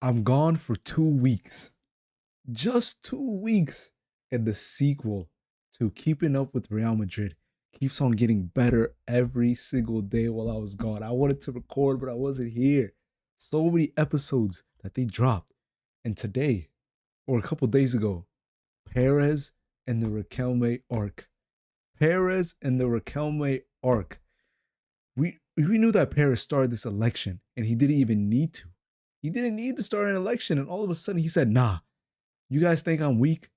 I'm gone for 2 weeks. Just 2 weeks. And the sequel to Keeping Up with Real Madrid keeps on getting better every single day while I was gone. I wanted to record, but I wasn't here. So many episodes that they dropped. And today, or a couple days ago, Perez and the Raquelme arc. Perez and the Raquelme arc. We knew that Perez started this election, and he didn't even need to. He didn't need to start an election, and all of a sudden he said, "Nah, you guys think I'm weak?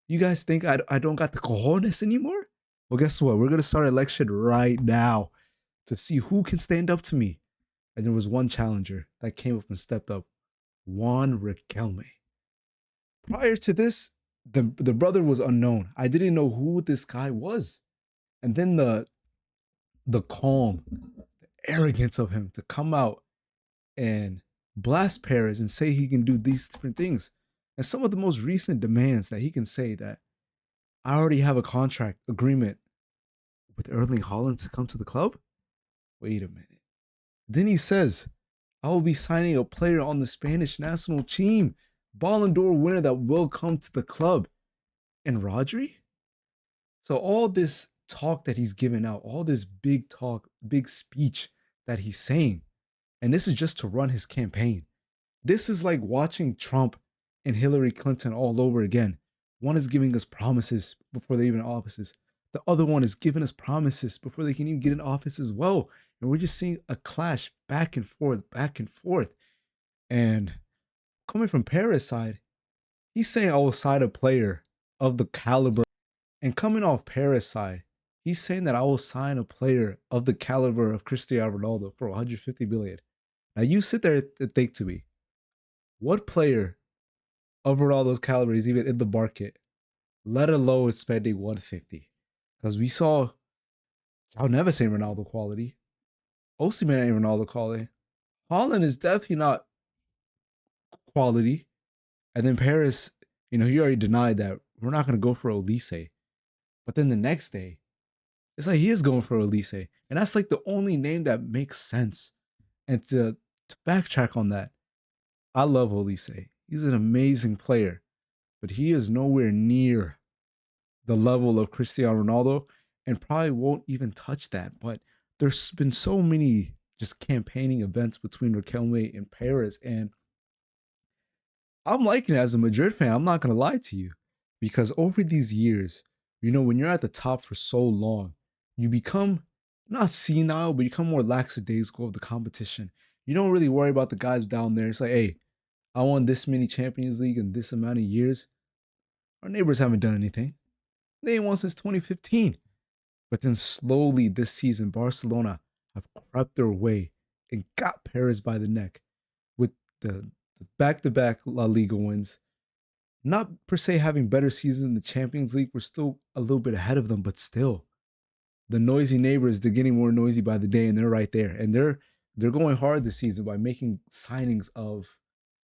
You guys think I don't got the cojones anymore? Well, guess what? We're gonna start an election right now to see who can stand up to me." And there was one challenger that came up and stepped up, Juan Riquelme. Prior to this, the brother was unknown. I didn't know who this guy was. And then the calm, the arrogance of him to come out and blast Perez and say he can do these different things. And some of the most recent demands that he can say that I already have a contract agreement with Erling Haaland to come to the club. Wait a minute. Then he says, I will be signing a player on the Spanish national team, Ballon d'Or winner that will come to the club. And Rodri? So all this talk that he's giving out, all this big talk, big speech that he's saying, and this is just to run his campaign. This is like watching Trump and Hillary Clinton all over again. One is giving us promises before they even in offices. The other one is giving us promises before they can even get in office as well. And we're just seeing a clash back and forth, back and forth. And coming from Perez' side, he's saying I will sign a player of the caliber. And coming off Perez' side, he's saying that I will sign a player of the caliber of Cristiano Ronaldo for 150 million. Now you sit there and think to me, what player of Ronaldo's caliber is even in the market, let alone spending 150? Because we saw, I'll never say Ronaldo quality. Osimhen ain't Ronaldo quality. Haaland is definitely not quality. And then Perez, he already denied that we're not going to go for Olise. But then the next day, it's like he is going for Olise. And that's like the only name that makes sense. And to backtrack on that, I love Olise. He's an amazing player. But he is nowhere near the level of Cristiano Ronaldo and probably won't even touch that. But there's been so many just campaigning events between Riquelme and Perez. And I'm liking it as a Madrid fan. I'm not going to lie to you. Because over these years, when you're at the top for so long, you become not senile, but you become more lackadaisical of the competition. You don't really worry about the guys down there. It's like, hey, I won this many Champions League in this amount of years. Our neighbors haven't done anything. They ain't won since 2015. But then slowly this season, Barcelona have crept their way and got Perez by the neck with the back-to-back La Liga wins. Not per se having better seasons in the Champions League. We're still a little bit ahead of them, but still. The noisy neighbors, they're getting more noisy by the day, and they're right there. And they're going hard this season by making signings of,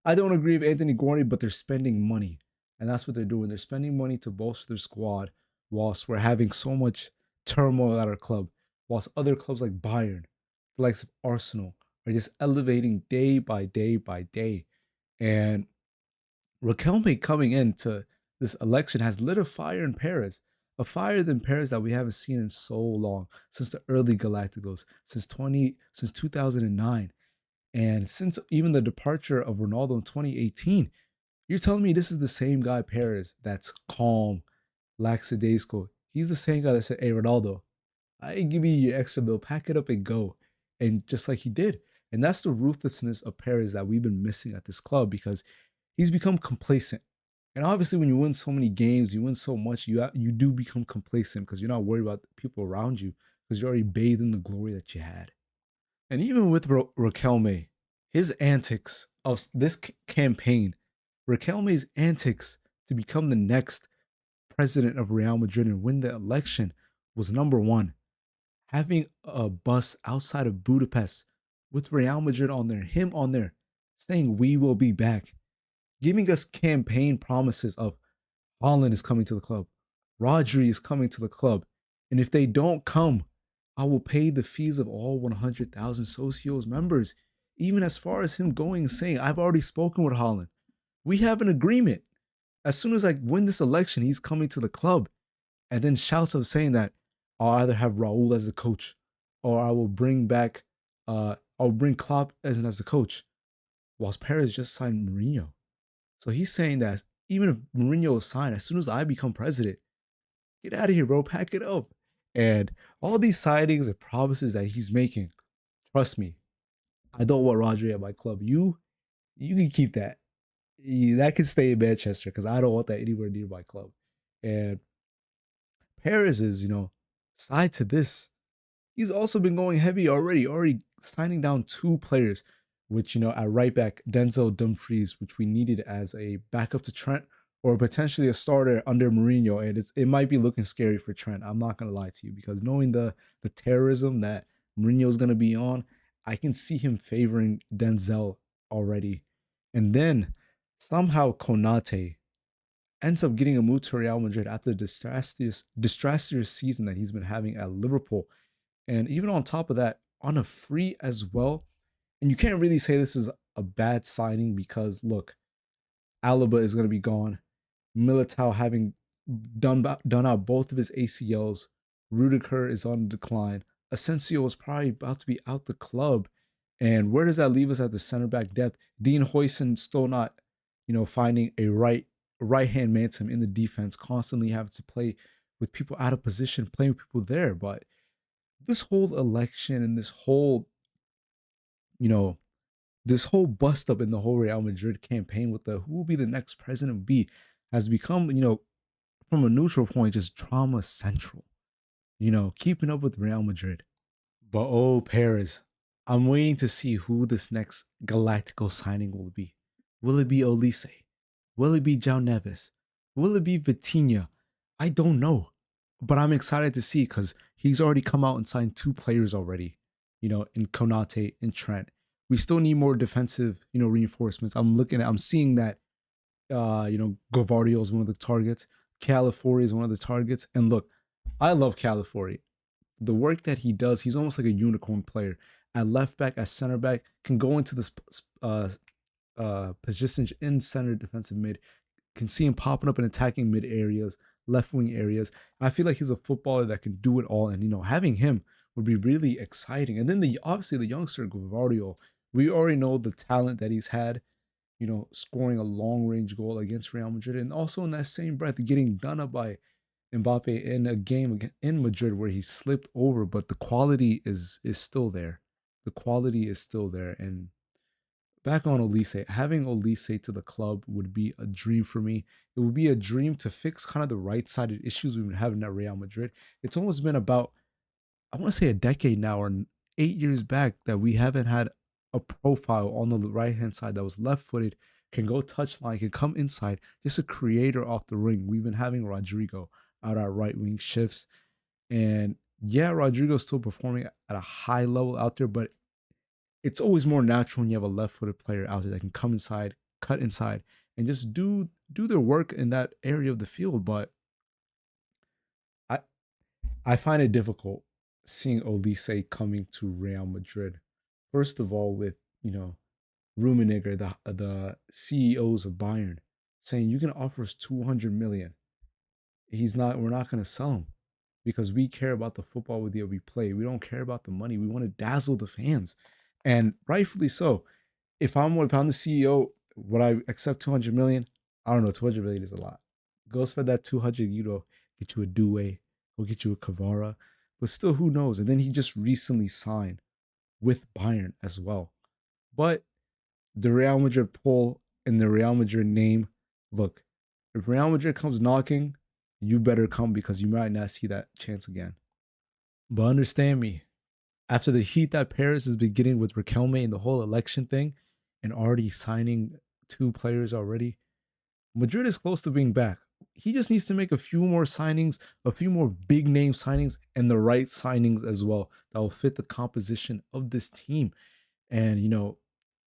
I don't agree with Anthony Gordon, but they're spending money. And that's what they're doing. They're spending money to bolster their squad whilst we're having so much turmoil at our club. Whilst other clubs like Bayern, the likes of Arsenal, are just elevating day by day by day. And Riquelme coming into this election has lit a fire in Paris, a fire in Paris that we haven't seen in so long, since the early Galacticos, since 2009, and since even the departure of Ronaldo in 2018. You're telling me this is the same guy, Perez, that's calm, lackadaisical. He's the same guy that said, hey, Ronaldo, I ain't giving you your extra bill. Pack it up and go. And just like he did. And that's the ruthlessness of Perez that we've been missing at this club, because he's become complacent. And obviously, when you win so many games, you win so much, you do become complacent because you're not worried about the people around you because you're already bathed in the glory that you had. And even with Riquelme, his antics of this campaign, Riquelme's antics to become the next president of Real Madrid and win the election was number one. Having a bus outside of Budapest with Real Madrid on there, him on there, saying we will be back, giving us campaign promises of Haaland is coming to the club, Rodri is coming to the club, and if they don't come, I will pay the fees of all 100,000 Socios members. even as far as him going and saying, I've already spoken with Holland. We have an agreement. As soon as I win this election, he's coming to the club. And then shouts of saying that I'll either have Raul as the coach or I will bring back I'll bring Klopp as the coach. Whilst Perez just signed Mourinho. So he's saying that even if Mourinho is signed, as soon as I become president, get out of here, bro. Pack it up. And all these sightings and promises that he's making, trust me, I don't want Rodri at my club. You can keep that. That can stay in Manchester because I don't want that anywhere near my club. And Paris is, side to this. He's also been going heavy already signing down two players, which, at right back, Denzel Dumfries, which we needed as a backup to Trent or potentially a starter under Mourinho. And it might be looking scary for Trent. I'm not going to lie to you because knowing the terrorism that Mourinho is going to be on, I can see him favoring Denzel already. And then somehow Konate ends up getting a move to Real Madrid after the disastrous season that he's been having at Liverpool. And even on top of that, on a free as well. And you can't really say this is a bad signing because look, Alaba is going to be gone. Militao having done out both of his ACLs. Rudiger is on decline. Asensio is probably about to be out the club. And where does that leave us at the center back depth? Dean Huijsen still not, finding a right hand man to him in the defense, constantly having to play with people out of position, playing with people there. But this whole election and you know, this whole bust up in the whole Real Madrid campaign with the who will be the next president be has become, from a neutral point, just drama central, keeping up with Real Madrid. But oh, Paris, I'm waiting to see who this next Galactical signing will be. Will it be Olise? Will it be Jao Neves? Will it be Vitinha? I don't know. But I'm excited to see because he's already come out and signed two players already, in Konate and Trent. We still need more defensive, reinforcements. I'm seeing that, Gavardio is one of the targets. Calafiori is one of the targets. And look, I love Calafiori. The work that he does, he's almost like a unicorn player. At left back, at center back, can go into this positions in center defensive mid. Can see him popping up and attacking mid areas, left wing areas. I feel like he's a footballer that can do it all, and having him would be really exciting. And then obviously the youngster Gavardio, we already know the talent that he's had. Scoring a long range goal against Real Madrid, and also in that same breath getting done up by Mbappe in a game in Madrid where he slipped over, but the quality is still there. The quality is still there, and back on Olise, having Olise to the club would be a dream for me. It would be a dream to fix kind of the right-sided issues we've been having at Real Madrid. It's almost been about, I want to say a decade now or 8 years back that we haven't had a profile on the right-hand side that was left-footed, can go touchline, can come inside, just a creator off the ring. We've been having Rodrigo out our right wing shifts. And yeah, Rodrigo's still performing at a high level out there, but it's always more natural when you have a left-footed player out there that can come inside, cut inside, and just do their work in that area of the field. But I I find it difficult seeing Olise coming to Real Madrid. First of all, with Rummenigge, the CEOs of Bayern, saying you can offer us 200 million. We're not going to sell him because we care about the football with you we play. We don't care about the money. We want to dazzle the fans. And rightfully so. If I'm the CEO, would I accept 200 million? I don't know. 200 million is a lot. Go spend that 200, get you a Due, go get you a Kavara. But still, who knows? And then he just recently signed with Bayern as well. But the Real Madrid pull and the Real Madrid name, look, if Real Madrid comes knocking, you better come because you might not see that chance again. But understand me, after the heat that Paris has been getting with Riquelme and the whole election thing, and already signing two players already, Madrid is close to being back. He just needs to make a few more signings, a few more big name signings, and the right signings as well that will fit the composition of this team. And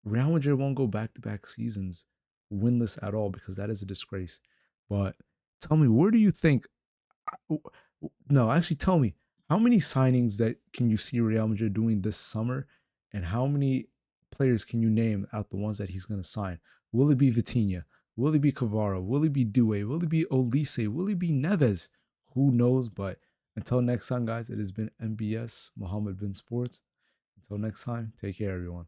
Real Madrid won't go back to back seasons winless at all because that is a disgrace. But tell me, where do you think? No, actually, tell me how many signings that can you see Real Madrid doing this summer, and how many players can you name out the ones that he's going to sign? Will it be Vitinha? Will it be Cavara? Will it be Due? Will it be Olise? Will it be Neves? Who knows? But until next time, guys, it has been MBS, Mohammed Bin Sports. Until next time, take care, everyone.